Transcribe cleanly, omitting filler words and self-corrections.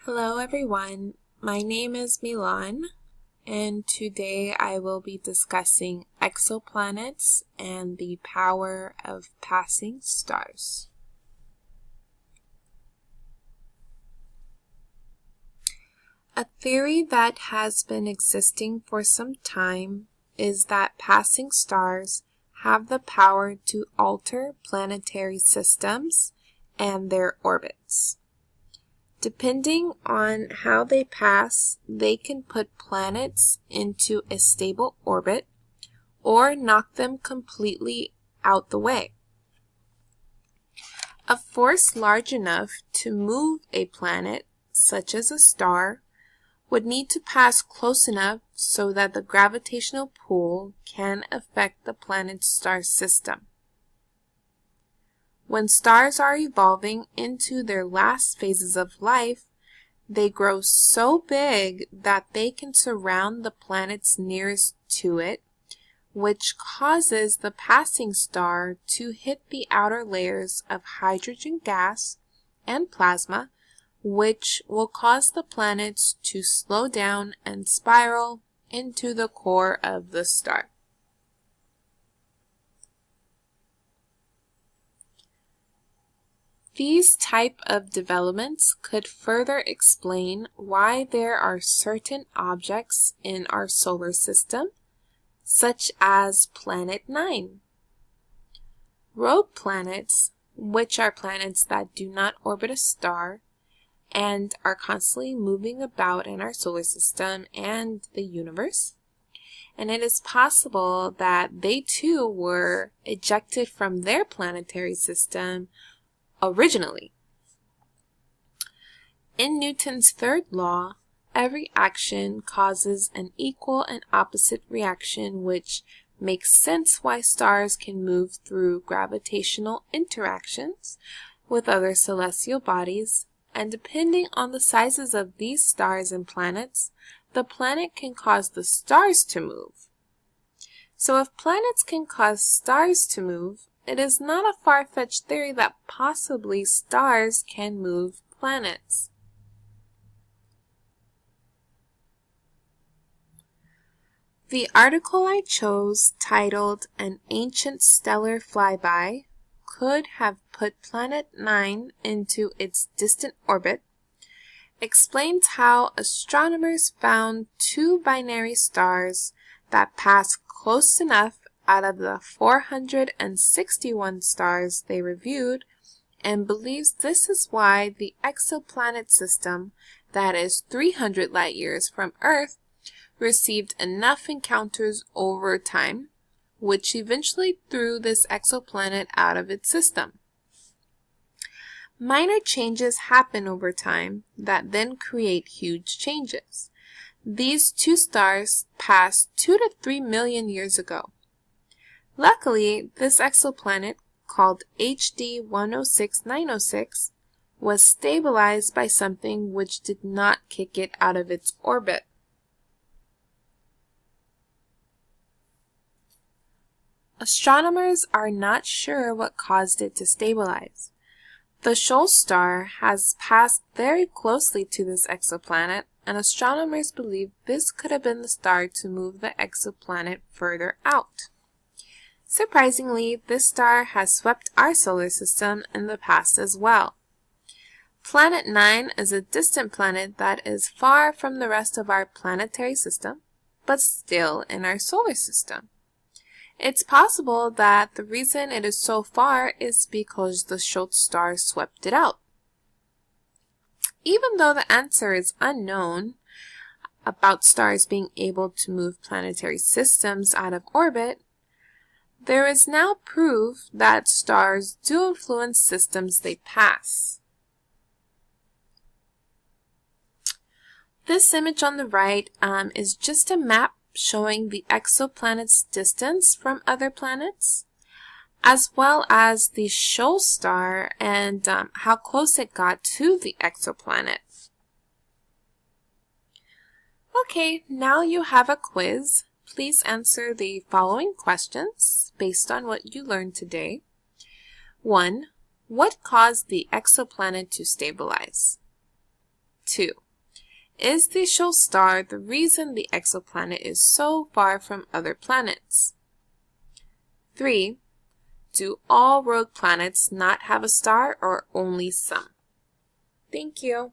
Hello everyone, my name is Milan and today I will be discussing exoplanets and the power of passing stars. A theory that has been existing for some time is that passing stars have the power to alter planetary systems and their orbits. Depending on how they pass, they can put planets into a stable orbit or knock them completely out the way. A force large enough to move a planet, such as a star, would need to pass close enough so that the gravitational pull can affect the planet's star system. When stars are evolving into their last phases of life, they grow so big that they can surround the planets nearest to it, which causes the passing star to hit the outer layers of hydrogen gas and plasma, which will cause the planets to slow down and spiral into the core of the star. These type of developments could further explain why there are certain objects in our solar system, such as Planet 9. Rogue planets, which are planets that do not orbit a star and are constantly moving about in our solar system and the universe, and it is possible that they too were ejected from their planetary system originally. In Newton's third law, every action causes an equal and opposite reaction, which makes sense why stars can move through gravitational interactions with other celestial bodies, and depending on the sizes of these stars and planets, the planet can cause the stars to move. So if planets can cause stars to move, it is not a far-fetched theory that possibly stars can move planets. The article I chose, titled "An Ancient Stellar Flyby Could Have Put Planet 9 into Its Distant Orbit," explains how astronomers found two binary stars that pass close enough out of the 461 stars they reviewed, and believes this is why the exoplanet system, that is 300 light years from Earth, received enough encounters over time, which eventually threw this exoplanet out of its system. Minor changes happen over time that then create huge changes. These two stars passed 2 to 3 million years ago. Luckily, this exoplanet, called HD 106906, was stabilized by something which did not kick it out of its orbit. Astronomers are not sure what caused it to stabilize. The Shoal star has passed very closely to this exoplanet, and astronomers believe this could have been the star to move the exoplanet further out. Surprisingly, this star has swept our solar system in the past as well. Planet 9 is a distant planet that is far from the rest of our planetary system, but still in our solar system. It's possible that the reason it is so far is because the Shoal star swept it out. Even though the answer is unknown about stars being able to move planetary systems out of orbit, there is now proof that stars do influence systems they pass. This image on the right is just a map showing the exoplanet's distance from other planets, as well as the Shoal star and how close it got to the exoplanet. Okay, now you have a quiz. Please answer the following questions based on what you learned today. 1. What caused the exoplanet to stabilize? 2. Is the shoal star the reason the exoplanet is so far from other planets? 3. Do all rogue planets not have a star or only some? Thank you.